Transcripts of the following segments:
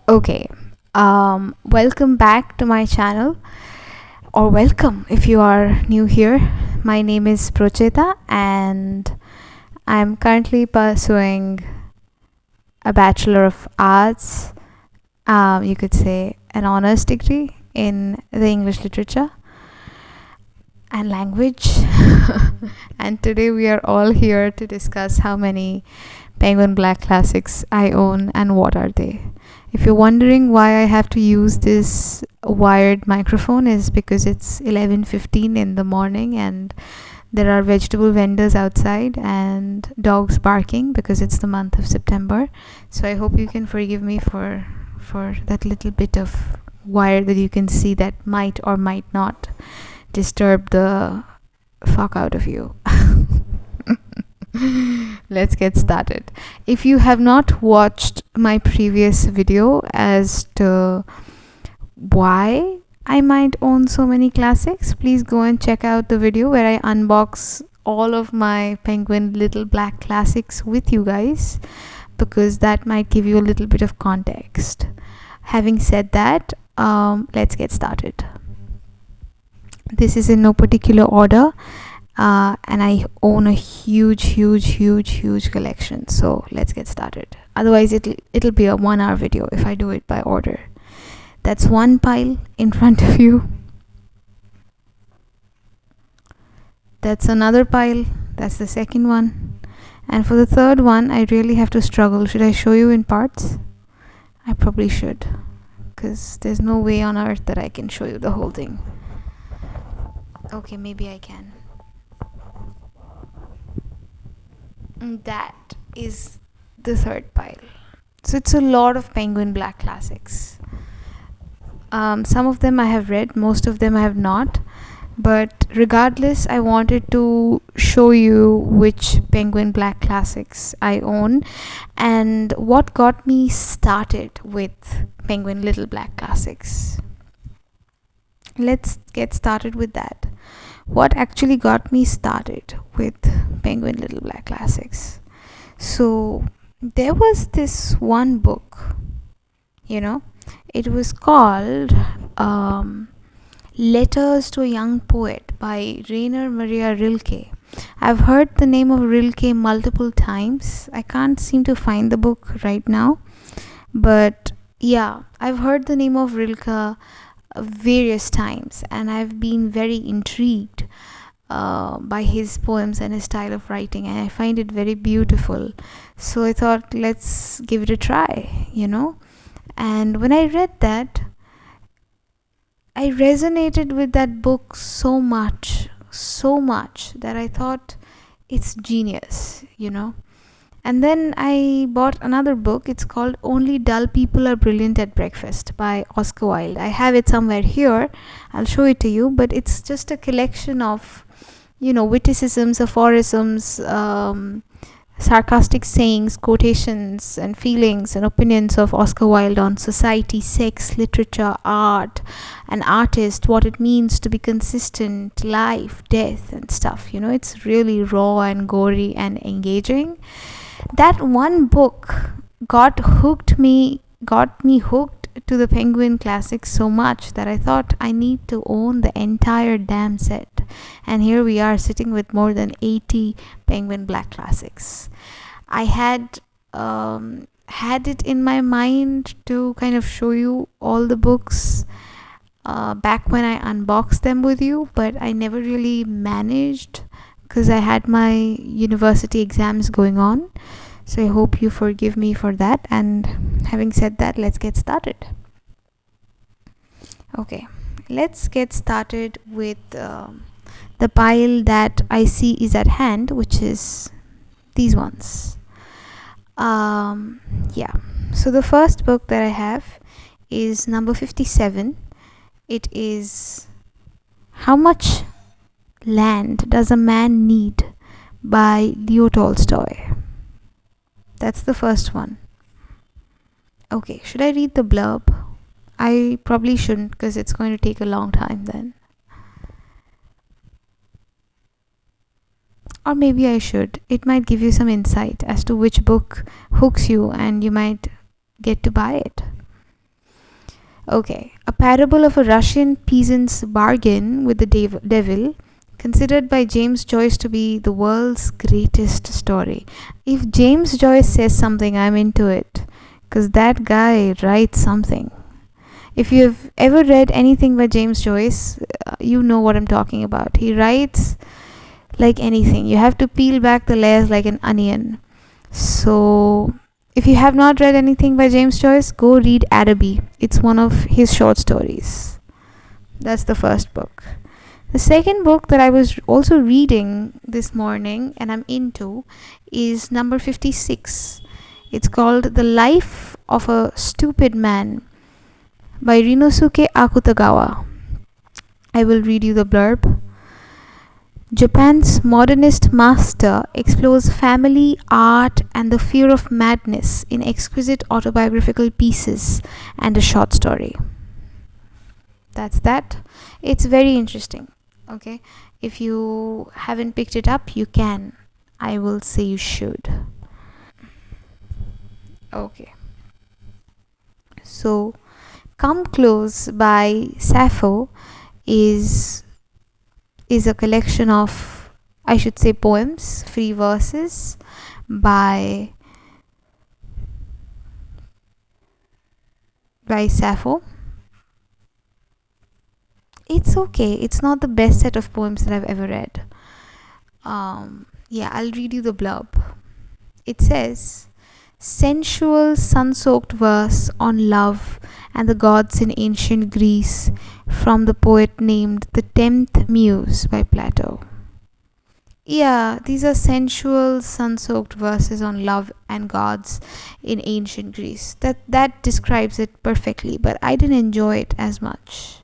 Okay, welcome back to my channel, or welcome if you are new here. My name is Procheta, and I'm currently pursuing a Bachelor of Arts, you could say an honors degree in the English literature and language. And today we are all here to discuss how many Penguin Black classics I own and what are they. If you're wondering why I have to use this wired microphone, is because it's 11:15 in the morning and there are vegetable vendors outside and dogs barking because it's the month of September. So I hope you can forgive me for that little bit of wire that you can see that might or might not disturb the fuck out of you. Let's get started. If you have not watched my previous video as to why I might own so many classics, please go and check out the video where I unbox all of my Penguin Little Black classics with you guys, because that might give you a little bit of context. Having said that, let's get started. This is in no particular order, and I own a huge collection. So let's get started. Otherwise, it'll be a 1 hour video if I do it by order. That's one pile in front of you. That's another pile. That's the second one. And for the third one, I really have to struggle. Should I show you in parts? I probably should, because there's no way on earth that I can show you the whole thing. Okay, maybe I can. That is the third pile. So it's a lot of Penguin Black classics. Some of them I have read, most of them I have not. But regardless, I wanted to show you which Penguin Black classics I own and what got me started with Penguin Little Black classics. Let's get started with that. What actually got me started with Penguin Little Black classics? So there was this one book, it was called Letters to a Young Poet by Rainer Maria Rilke. I've heard the name of Rilke multiple times. I can't seem to find the book right now, but yeah, I've heard the name of Rilke various times, and I've been very intrigued by his poems and his style of writing, and I find it very beautiful. So I thought, let's give it a try. And when I read that, I resonated with that book so much that I thought it's genius. And then I bought another book. It's called Only Dull People Are Brilliant at Breakfast by Oscar Wilde. I have it somewhere here. I'll show it to you. But it's just a collection of, witticisms, aphorisms, sarcastic sayings, quotations, and feelings and opinions of Oscar Wilde on society, sex, literature, art, an artist, what it means to be consistent, life, death, and stuff. It's really raw and gory and engaging. That one book got me hooked to the Penguin classics so much that I thought I need to own the entire damn set. And here we are sitting with more than 80 Penguin Black classics. I had it in my mind to kind of show you all the books back when I unboxed them with you, but I never really managed because I had my university exams going on. So I hope you forgive me for that. And having said that, let's get started. Okay, let's get started with the pile that I see is at hand, which is these ones. So the first book that I have is number 57. It is How Much Land Does a Man Need by Leo Tolstoy. That's the first one. Okay, should I read the blurb? I probably shouldn't, because it's going to take a long time then. Or maybe I should. It might give you some insight as to which book hooks you and you might get to buy it. Okay, a parable of a Russian peasant's bargain with the devil, considered by James Joyce to be the world's greatest story. If James Joyce says something, I'm into it, because that guy writes something. If you've ever read anything by James Joyce, you know what I'm talking about. He writes like anything. You have to peel back the layers like an onion. So, if you have not read anything by James Joyce, go read Araby. It's one of his short stories. That's the first book. The second book that I was also reading this morning and I'm into is number 56. It's called The Life of a Stupid Man by Rinosuke Akutagawa. I will read you the blurb. Japan's modernist master explores family, art, and the fear of madness in exquisite autobiographical pieces and a short story. That's that. It's very interesting. Okay, if you haven't picked it up, you can. I will say you should. Okay, so Come Close by Sappho is a collection of, I should say, poems, free verses by Sappho. It's okay. It's not the best set of poems that I've ever read. Yeah, I'll read you the blurb. It says, sensual sun-soaked verse on love and the gods in ancient Greece, from the poet named the 10th Muse by Plato. Yeah, these are sensual sun-soaked verses on love and gods in ancient Greece. That describes it perfectly, but I didn't enjoy it as much.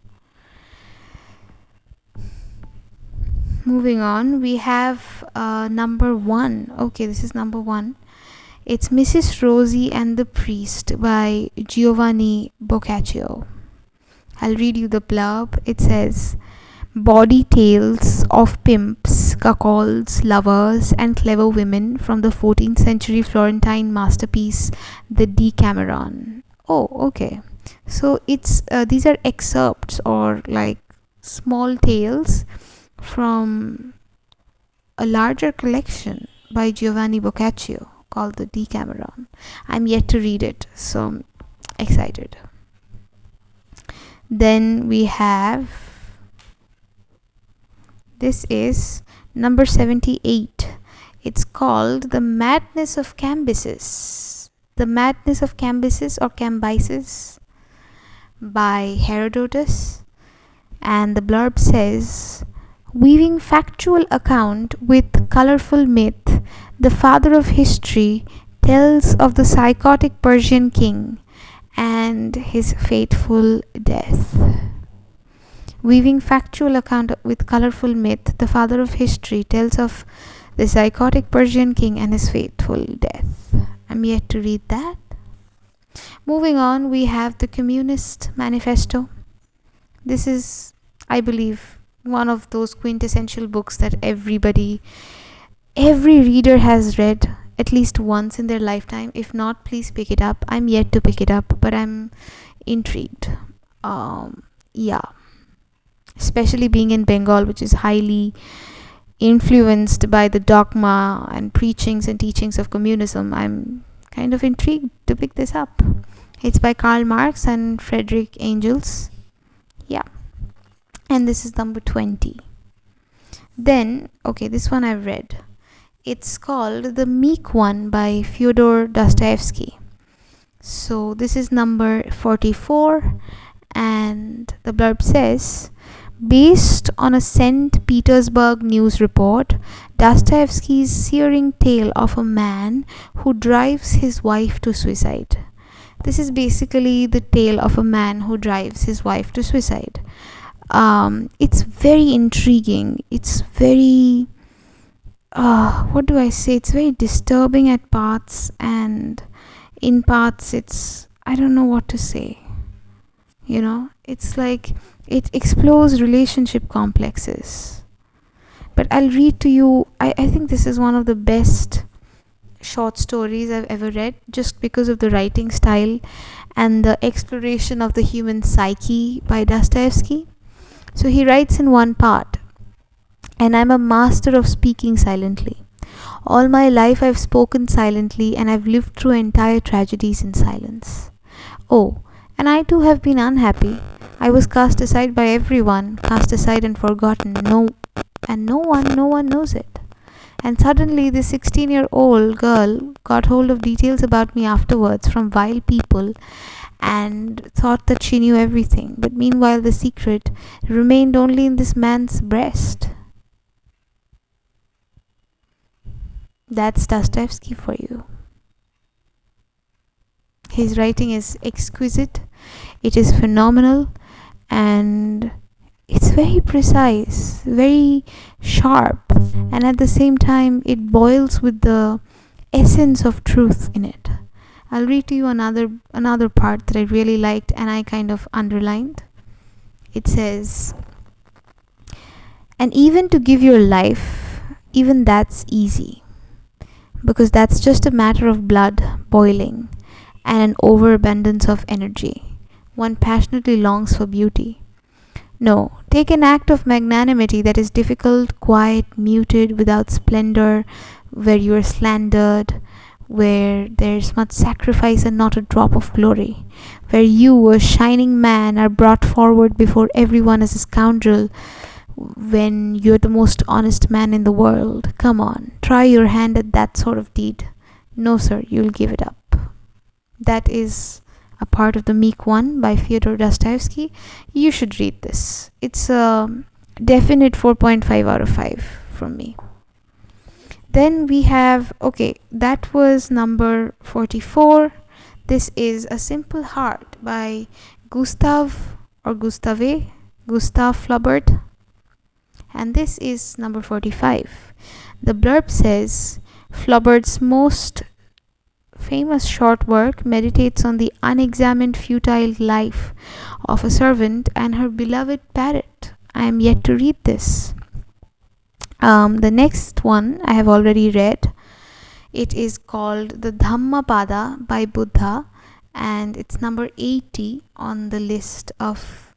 Moving on, we have number 1. Okay, this is number 1. It's Mrs. Rosie and the Priest by Giovanni Boccaccio. I'll read you the blurb. It says, body tales of pimps, cuckolds, lovers, and clever women from the 14th century Florentine masterpiece, the Decameron. Oh, okay. So it's these are excerpts or like small tales from a larger collection by Giovanni Boccaccio called the Decameron. I'm yet to read it, so I'm excited. Then we have, this is number 78. It's called The Madness of Cambyses. The Madness of Cambyses or Cambyses by Herodotus. And the blurb says, weaving factual account with colorful myth, the father of history tells of the psychotic Persian king and his fateful death. Weaving factual account with colorful myth, the father of history tells of the psychotic Persian king and his fateful death. I'm yet to read that. Moving on, we have the Communist Manifesto. This is, I believe, one of those quintessential books that every reader has read at least once in their lifetime. If not, please pick it up. I'm yet to pick it up, but I'm intrigued. Yeah, especially being in Bengal, which is highly influenced by the dogma and preachings and teachings of communism. I'm kind of intrigued to pick this up. It's by Karl Marx and Friedrich Engels. Yeah, and this is number 20. Then, okay, this one I've read. It's called The Meek One by Fyodor Dostoevsky. So this is number 44, and the blurb says, based on a St. Petersburg news report, Dostoevsky's searing tale of a man who drives his wife to suicide. This is basically the tale of a man who drives his wife to suicide. It's very intriguing. It's very, what do I say? It's very disturbing at parts, and in parts it's, I don't know what to say. You know, it's like it explores relationship complexes. But I'll read to you, I think this is one of the best short stories I've ever read, just because of the writing style and the exploration of the human psyche by Dostoevsky. So he writes in one part, and I'm a master of speaking silently. All my life I've spoken silently, and I've lived through entire tragedies in silence. Oh, and I too have been unhappy. I was cast aside by everyone, cast aside and forgotten. No one knows it. And suddenly this 16-year-old girl got hold of details about me afterwards from vile people and thought that she knew everything. But meanwhile the secret remained only in this man's breast. That's Dostoevsky for you. His writing is exquisite, it is phenomenal, and it's very precise, very sharp, and at the same time it boils with the essence of truth in it. I'll read to you another part that I really liked and I kind of underlined. It says, and even to give your life, even that's easy, because that's just a matter of blood boiling and an overabundance of energy. One passionately longs for beauty. No, take an act of magnanimity that is difficult, quiet, muted, without splendor, where you are slandered, where there's much sacrifice and not a drop of glory, where you, a shining man, are brought forward before everyone as a scoundrel, when you're the most honest man in the world. Come on, try your hand at that sort of deed. No, sir, you'll give it up. That is a part of The Meek One by Fyodor Dostoevsky. You should read this. It's a definite 4.5 out of 5 from me. Then we have, okay, that was number 44. This is A Simple Heart by Gustav Flaubert. And this is number 45. The blurb says, Flaubert's most famous short work meditates on the unexamined futile life of a servant and her beloved parrot. I am yet to read this. The next one I have already read. It is called The Dhammapada by Buddha, and it's number 80 on the list of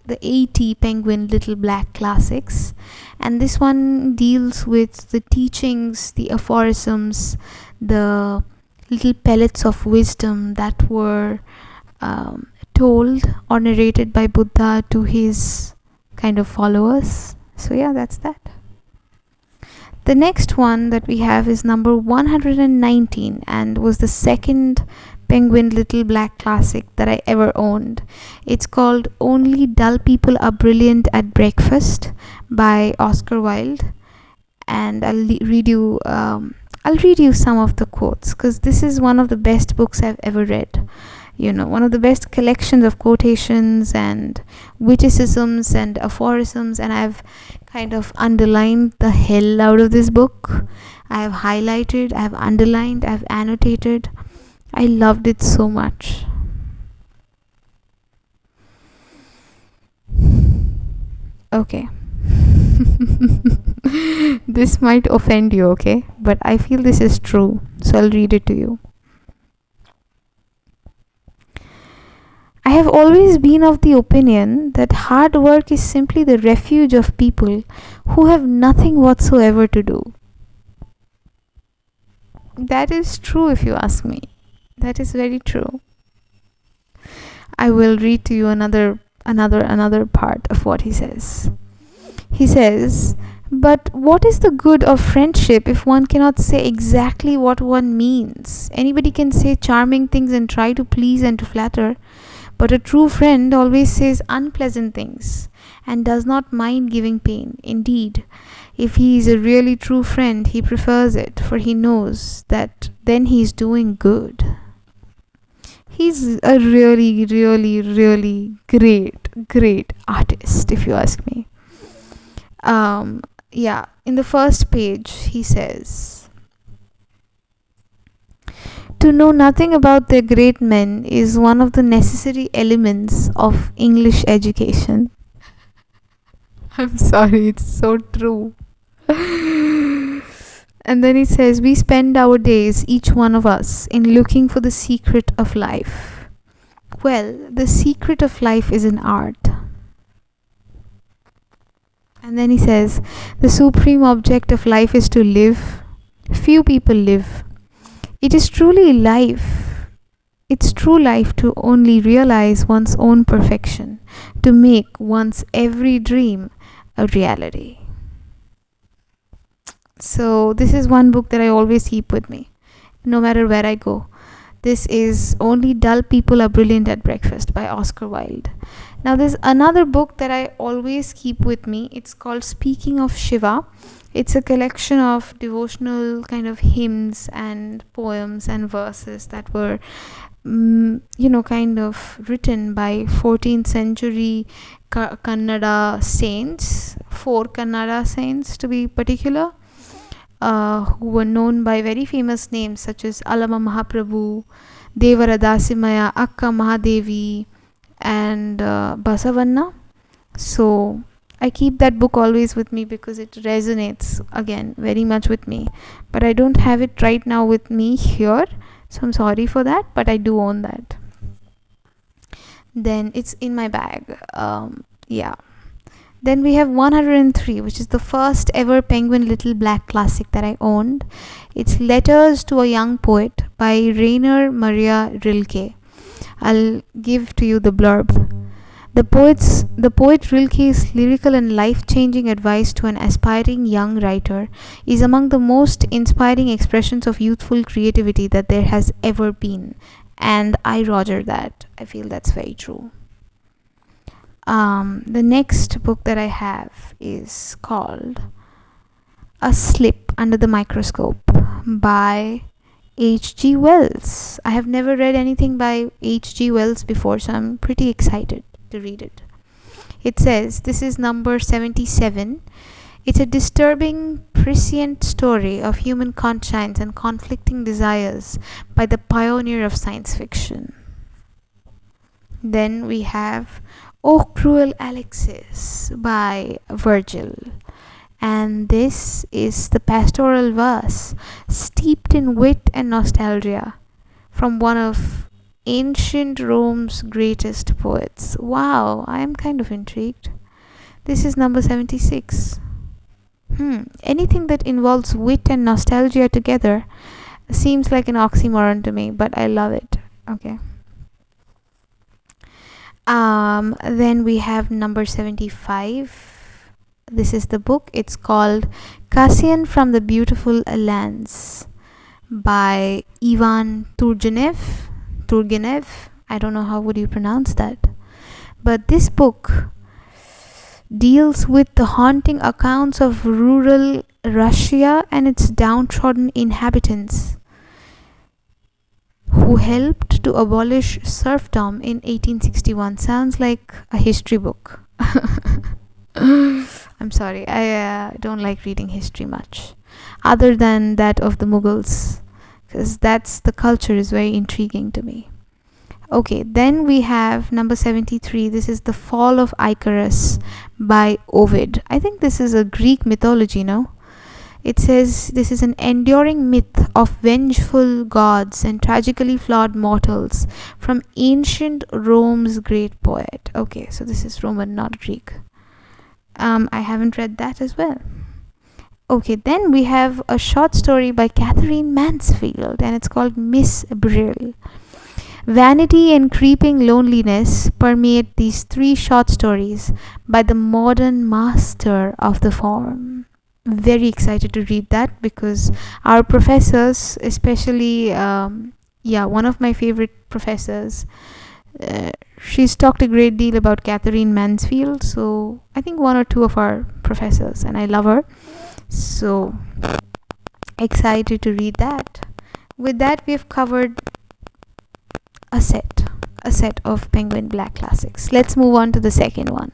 the 80 Penguin Little Black Classics. And this one deals with the teachings, the aphorisms, the little pellets of wisdom that were told or narrated by Buddha to his kind of followers. So yeah, that's that. The next one that we have is number 119 and was the second Penguin Little Black Classic that I ever owned. It's called Only Dull People Are Brilliant at Breakfast by Oscar Wilde. And I'll read you some of the quotes, because this is one of the best books I've ever read. You know, one of the best collections of quotations and witticisms and aphorisms, and I've kind of underlined the hell out of this book. I have highlighted, I have underlined, I have annotated. I loved it so much. Okay. This might offend you, okay? But I feel this is true, so I'll read it to you. I have always been of the opinion that hard work is simply the refuge of people who have nothing whatsoever to do. That is true, if you ask me. That is very true. I will read to you another part of what he says. He says, but what is the good of friendship if one cannot say exactly what one means? Anybody can say charming things and try to please and to flatter, but a true friend always says unpleasant things and does not mind giving pain. Indeed, if he is a really true friend, he prefers it, for he knows that then he is doing good. He's a really, really, really great artist, if you ask me. In the first page, he says, to know nothing about the great men is one of the necessary elements of English education. I'm sorry, it's so true. And then it says, we spend our days, each one of us, in looking for the secret of life. Well, the secret of life is in art. And then he says, the supreme object of life is to live. Few people live. It is truly life. It's true life to only realize one's own perfection, to make one's every dream a reality. So this is one book that I always keep with me, no matter where I go. This is Only Dull People Are Brilliant at Breakfast by Oscar Wilde. Now there's another book that I always keep with me. It's called Speaking of Shiva. It's a collection of devotional kind of hymns and poems and verses that were kind of written by 14th century Kannada saints, 4 Kannada saints to be particular, who were known by very famous names such as Alama Mahaprabhu, Devara Dasimaya, Akka Mahadevi, and Basavanna. So I keep that book always with me because it resonates again very much with me. But I don't have it right now with me here, so I'm sorry for that, but I do own that. Then it's in my bag. Then we have 103, which is the first ever Penguin Little Black classic that I owned. It's Letters to a Young Poet by Rainer Maria Rilke. I'll give to you the blurb. The poet Rilke's lyrical and life-changing advice to an aspiring young writer is among the most inspiring expressions of youthful creativity that there has ever been. And I roger that. I feel that's very true. The next book that I have is called A Slip Under the Microscope by H.G. Wells. I have never read anything by H.G. Wells before, so I'm pretty excited to read it. It says, this is number 77. It's a disturbing, prescient story of human conscience and conflicting desires by the pioneer of science fiction. Then we have O Cruel Alexis by Virgil. And this is the pastoral verse steeped in wit and nostalgia from one of ancient Rome's greatest poets. Wow, I am kind of intrigued. This is number 76. Anything that involves wit and nostalgia together seems like an oxymoron to me, but I love it. Okay. Then we have number 75. This is the book. It's called Cassian from the Beautiful Lands by Ivan Turgenev. I don't know how would you pronounce that. But this book deals with the haunting accounts of rural Russia and its downtrodden inhabitants who helped to abolish serfdom in 1861. Sounds like a history book. I'm sorry, I don't like reading history much, other than that of the Mughals, because the culture is very intriguing to me. Okay, then we have number 73. This is The Fall of Icarus by Ovid. I think this is a Greek mythology, no? It says this is an enduring myth of vengeful gods and tragically flawed mortals from ancient Rome's great poet. Okay, so this is Roman, not Greek. I haven't read that as well. Okay, then we have a short story by Catherine Mansfield, and it's called Miss Brill. Vanity and creeping loneliness permeate these 3 short stories by the modern master of the form. Very excited to read that because our professors, especially one of my favorite professors, she's talked a great deal about Catherine Mansfield, so I think 1 or 2 of our professors, and I love her, so excited to read that. With that, we've covered a set of Penguin Black classics. Let's move on to the second one,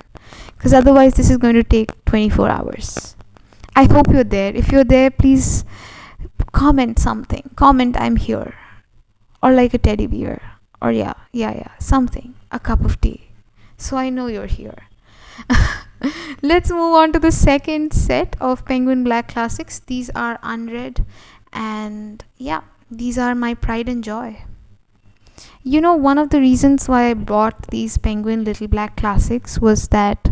because otherwise this is going to take 24 hours. I hope you're there. If you're there, please comment something. Comment I'm here, or like a teddy bear, or yeah, something, a cup of tea, so I know you're here. Let's move on to the second set of Penguin Black classics. These are unread, and yeah, these are my pride and joy. You know, one of the reasons why I bought these Penguin Little Black classics was that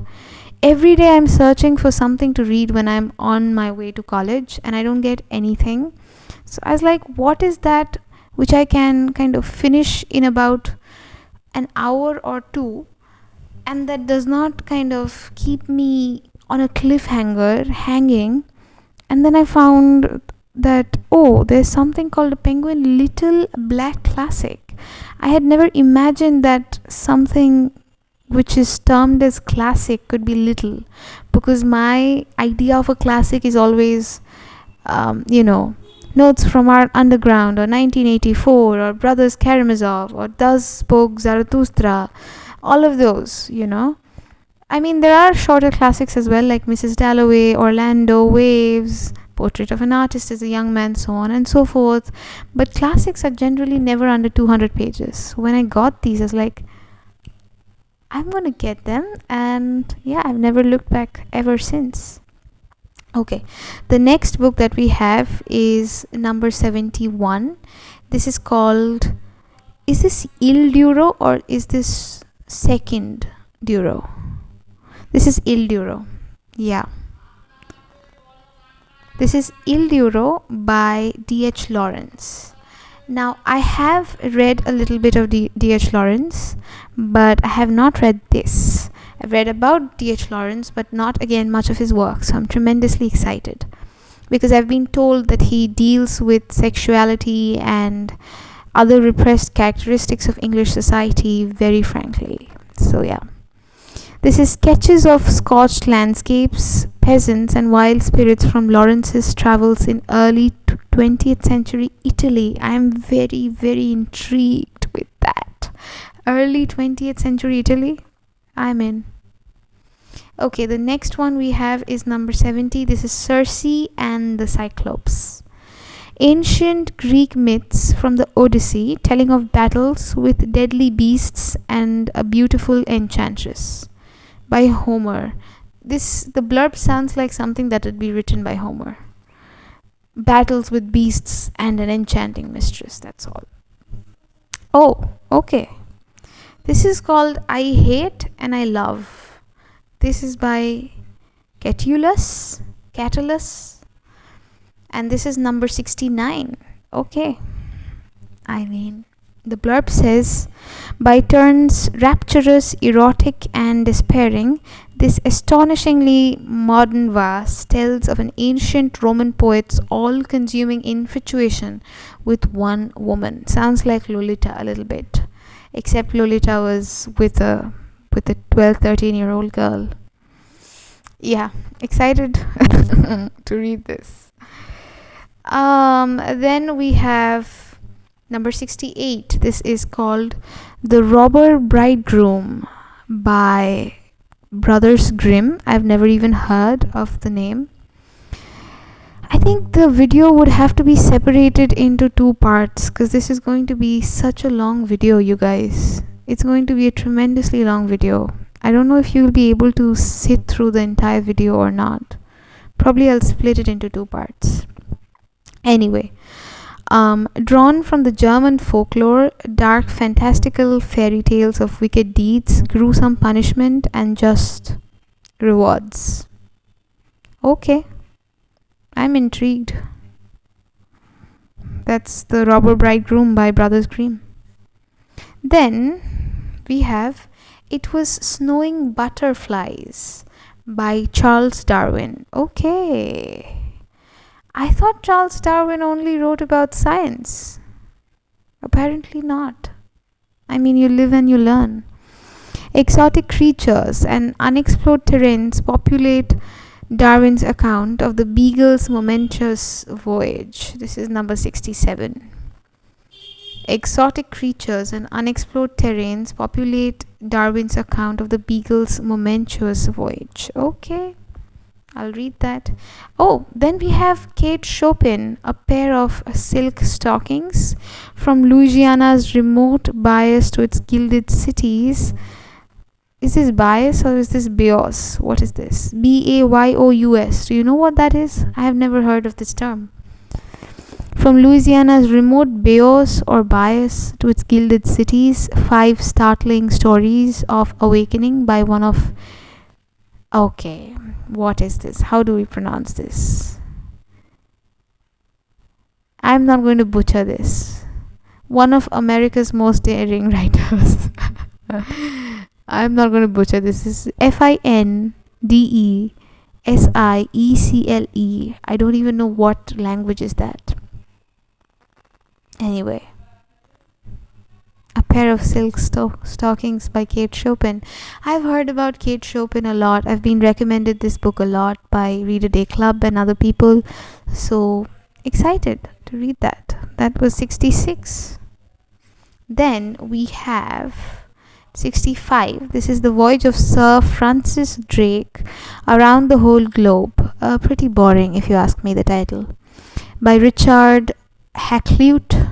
every day I'm searching for something to read when I'm on my way to college and I don't get anything. So I was like, what is that which I can kind of finish in about an hour or two, and that does not kind of keep me on a cliffhanger hanging? And then I found that, oh, there's something called a Penguin Little Black Classic. I had never imagined that something which is termed as classic could be little, because my idea of a classic is always, you know, Notes from Our Underground, or 1984, or Brothers Karamazov, or Thus Spoke Zarathustra, all of those, you know. I mean, there are shorter classics as well, like Mrs. Dalloway, Orlando, Waves, Portrait of an Artist as a Young Man, so on and so forth. But classics are generally never under 200 pages. When I got these, I was like, I'm going to get them. And yeah, I've never looked back ever since. Okay, the next book that we have is number 71. This is called, is this Il Duro or is this Second Duro? This is Il Duro. Yeah. This is Il Duro by D.H. Lawrence. Now, I have read a little bit of D.H. Lawrence, but I have not read this. I've read about D.H. Lawrence, but not again much of his work, so I'm tremendously excited. Because I've been told that he deals with sexuality and other repressed characteristics of English society very frankly. So yeah. This is sketches of scorched landscapes, peasants and wild spirits from Lawrence's travels in early 20th century Italy. I am very, very intrigued with that. Early 20th century Italy? I'm in. Okay, the next one we have is number 70. This is Circe and the Cyclops. Ancient Greek myths from the Odyssey telling of battles with deadly beasts and a beautiful enchantress. By Homer. The blurb sounds like something that would be written by Homer. Battles with beasts and an enchanting mistress, that's all. Oh, okay. This is called I Hate and I Love. This is by Catullus. And this is number 69. Okay. I mean, the blurb says, by turns rapturous, erotic, and despairing, this astonishingly modern verse tells of an ancient Roman poet's all-consuming infatuation with one woman. Sounds like Lolita a little bit, except Lolita was with a 12-13-year-old girl. Yeah, excited to read this. Then we have number 68. This is called The Robber Bridegroom by Brothers Grimm. I've never even heard of the name. I think the video would have to be separated into two parts, because this is going to be such a long video, you guys. It's going to be a tremendously long video. I don't know if you'll be able to sit through the entire video or not. Probably I'll split it into two parts. Anyway, drawn from the German folklore, dark fantastical fairy tales of wicked deeds, gruesome punishment, and just rewards. Okay, I'm intrigued. That's The Robber Bridegroom by Brothers Grimm. Then we have It Was Snowing Butterflies by Charles Darwin. Okay. I thought Charles Darwin only wrote about science. Apparently not. I mean, you live and you learn. Exotic creatures and unexplored terrains populate Darwin's account of the Beagle's momentous voyage. This is number 67. Exotic creatures and unexplored terrains populate Darwin's account of the Beagle's momentous voyage. Okay. I'll read that. Oh, then we have Kate Chopin, a pair of silk stockings from Louisiana's remote bias to its gilded cities. Is this bias or is this bios? What is this? BAYOUS. Do you know what that is? I have never heard of this term. From Louisiana's remote bayous or bias to its gilded cities, 5 startling stories of awakening by one of. Okay, what is this? How do we pronounce this? I'm not going to butcher this. One of America's most daring writers. I'm not going to butcher this. This is FINDESIECLE. I don't even know what language is that. Anyway, A Pair of Silk Stockings by Kate Chopin. I've heard about Kate Chopin a lot. I've been recommended this book a lot by Read a Day Club and other people. So excited to read that. That was 66. Then we have 65. This is The Voyage of Sir Francis Drake Around the Whole Globe. Pretty boring if you ask me, the title. By Richard Hakluyt.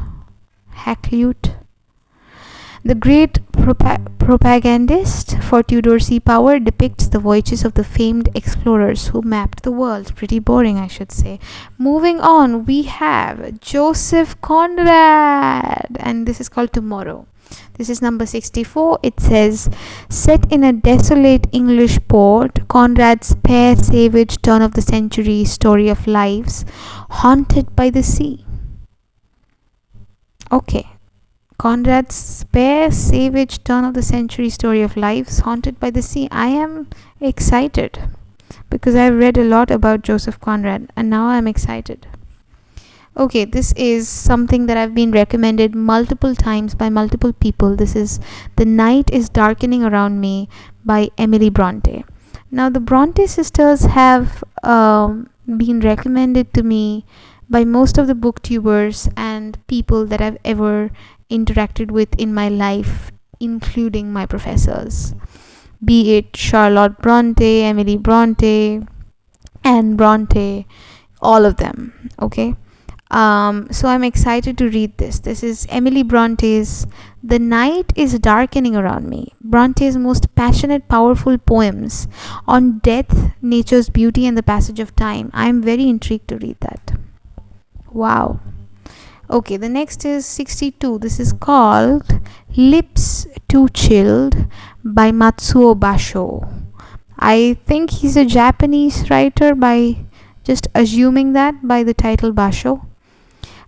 The great propagandist for Tudor sea power depicts the voyages of the famed explorers who mapped the world. Pretty boring, I should say. Moving on, we have Joseph Conrad, and this is called Tomorrow. This is number 64. It says, set in a desolate English port, Conrad's spare, savage, turn-of-the-century story of lives haunted by the sea. Okay. Conrad's spare, savage, turn-of-the-century story of lives haunted by the sea. I am excited because I've read a lot about Joseph Conrad and now I'm excited. Okay, this is something that I've been recommended multiple times by multiple people. This is The Night is Darkening Around Me by Emily Bronte. Now, the Bronte sisters have been recommended to me by most of the booktubers and people that I've ever interacted with in my life, including my professors, be it Charlotte Bronte, Emily Bronte, Anne Bronte, all of them. Okay, so I'm excited to read this. This is Emily Bronte's The Night is Darkening Around Me, Bronte's most passionate, powerful poems on death, nature's beauty, and the passage of time. I'm very intrigued to read that. Wow. Okay, the next is 62. This is called Lips Too Chilled by Matsuo Basho. I think he's a Japanese writer by just assuming that by the title Basho.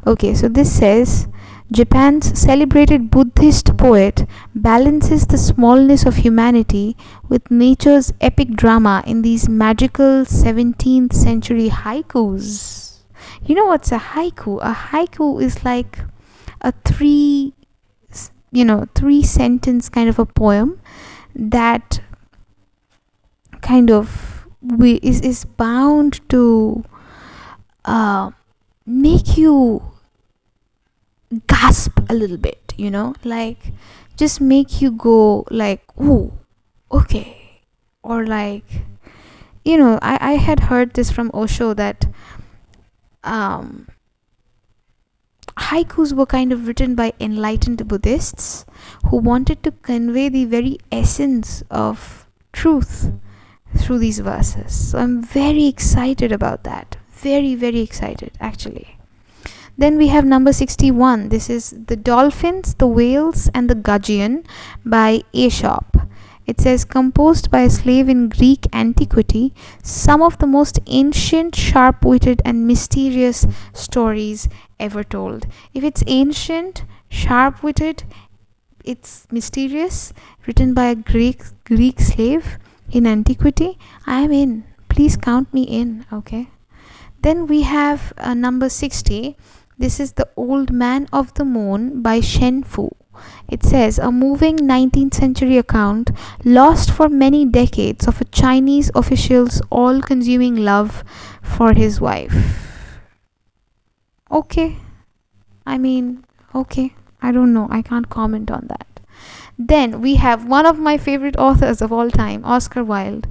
Okay, so this says, Japan's celebrated Buddhist poet balances the smallness of humanity with nature's epic drama in these magical 17th century haikus. You know what's a haiku? A haiku is like a three sentence kind of a poem that kind of is bound to make you gasp a little bit, like just make you go like, oh, okay. Or like, I had heard this from Osho that haikus were kind of written by enlightened Buddhists who wanted to convey the very essence of truth through these verses. So I'm very excited about that. Very, very excited, actually. Then we have number 61. This is The Dolphins, the Whales, and the Gudgeon by Aesop. It says, composed by a slave in Greek antiquity, some of the most ancient, sharp-witted, and mysterious stories ever told. If it's ancient, sharp-witted, it's mysterious, written by a Greek slave in antiquity, I am in. Please count me in, okay? Then we have number 60. This is The Old Man of the Moon by Shen Fu. It says, a moving 19th century account lost for many decades of a Chinese official's all-consuming love for his wife. Okay. I don't know. I can't comment on that. Then we have one of my favorite authors of all time, Oscar Wilde,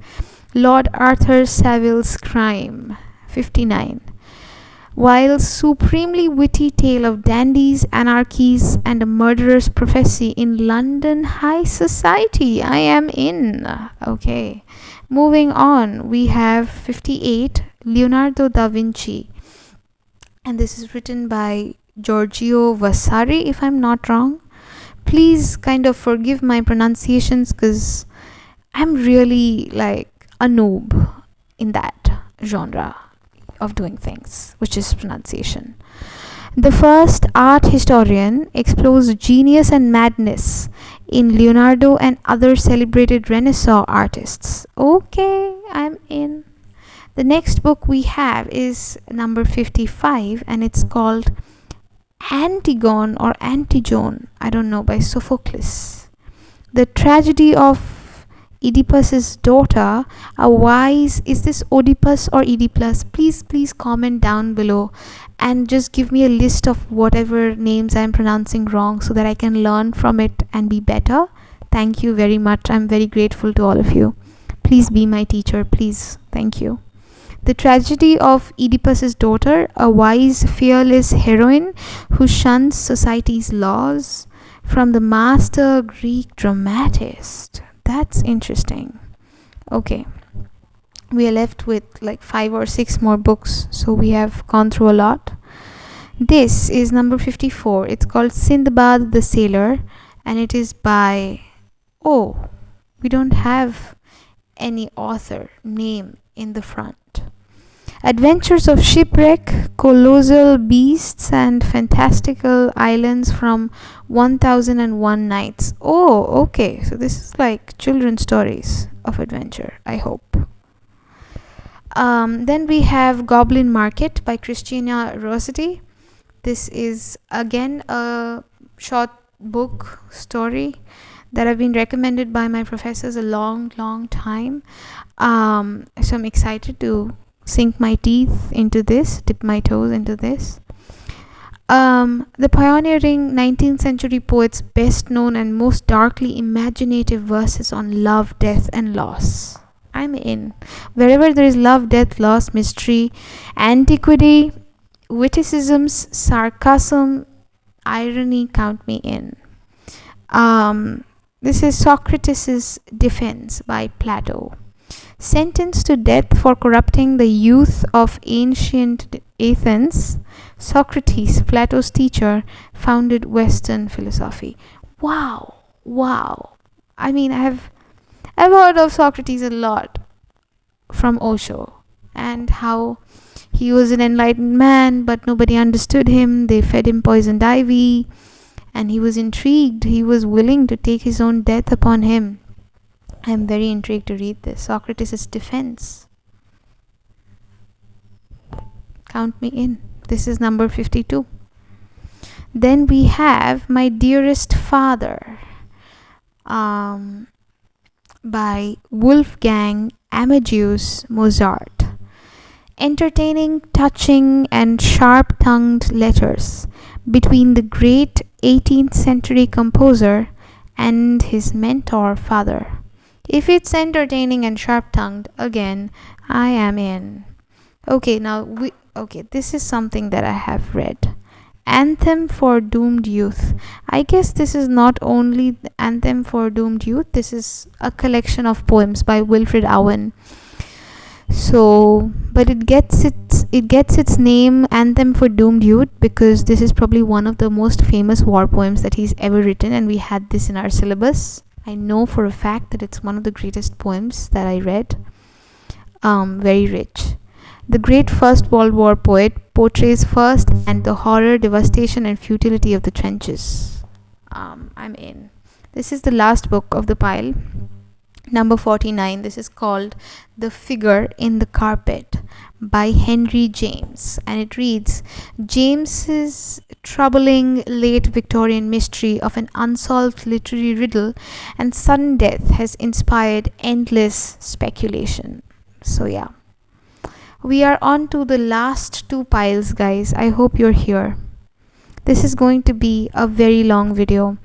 Lord Arthur Saville's Crime, 59. while supremely witty tale of dandies, anarchies, and a murderer's prophecy in London high society. I am in. Okay. Moving on, we have 58, Leonardo da Vinci. And this is written by Giorgio Vasari, if I'm not wrong. Please kind of forgive my pronunciations because I'm really like a noob in that genre of doing things, which is pronunciation. The first art historian explores genius and madness in Leonardo and other celebrated Renaissance artists. Okay, I'm in. The next book we have is number 55, and it's called Antigone or Antigone, I don't know, by Sophocles. The tragedy of Oedipus's daughter, a wise, is this Oedipus or Oedipus? Please comment down below and just give me a list of whatever names I'm pronouncing wrong so that I can learn from it and be better. Thank you very much. I'm very grateful to all of you. Please be my teacher, please. Thank you. The tragedy of Oedipus's daughter, a wise, fearless heroine who shuns society's laws, from the master Greek dramatist. That's interesting. Okay. We are left with like 5 or 6 more books, so we have gone through a lot. This is number 54. It's called Sindbad the Sailor, and it is by... Oh, we don't have any author name in the front. Adventures of shipwreck, colossal beasts, and fantastical islands from 1001 Nights. Oh, okay. So this is like children's stories of adventure, I hope. Then we have Goblin Market by Christina Rossetti. This is again a short book story that have been recommended by my professors a long time. So I'm excited to sink my teeth into this, dip my toes into this. The pioneering 19th century poet's best known and most darkly imaginative verses on love, death, and loss. I'm in. Wherever there is love, death, loss, mystery, antiquity, witticisms, sarcasm, irony, count me in. This is Socrates' Defense by Plato. Sentenced to death for corrupting the youth of ancient Athens, Socrates, Plato's teacher, founded Western philosophy. Wow. I mean, I've heard of Socrates a lot from Osho, and how he was an enlightened man, but nobody understood him. They fed him poisoned ivy, and he was intrigued. He was willing to take his own death upon him. I am very intrigued to read this. Socrates' Defense. Count me in. This is number 52. Then we have My Dearest Father by Wolfgang Amadeus Mozart. Entertaining, touching, and sharp-tongued letters between the great 18th century composer and his mentor father. If it's entertaining and sharp-tongued, again, I am in. Okay, this is something that I have read. Anthem for Doomed Youth. I guess this is not only the Anthem for Doomed Youth, this is a collection of poems by Wilfred Owen. So, but it gets its name Anthem for Doomed Youth because this is probably one of the most famous war poems that he's ever written, and we had this in our syllabus. I know for a fact that it's one of the greatest poems that I read. Very rich. The great First World War poet portrays first-hand the horror, devastation, and futility of the trenches. I'm in. This is the last book of the pile. Number 49. This is called The Figure in the Carpet by Henry James, and it reads: James's troubling late Victorian mystery of an unsolved literary riddle and sudden death has inspired endless speculation. So yeah, we are on to the last 2 piles, guys. I hope you're here. This is going to be a very long video.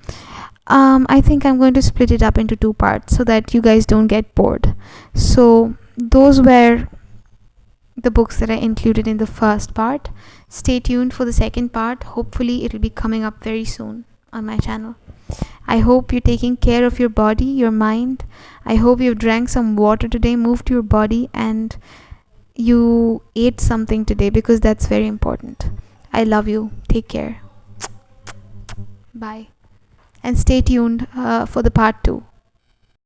I think I'm going to split it up into 2 parts so that you guys don't get bored. So those were the books that I included in the first part. Stay tuned for the second part. Hopefully, it'll be coming up very soon on my channel. I hope you're taking care of your body, your mind. I hope you've drank some water today, moved your body, and you ate something today, because that's very important. I love you. Take care. Bye. And stay tuned for the part 2.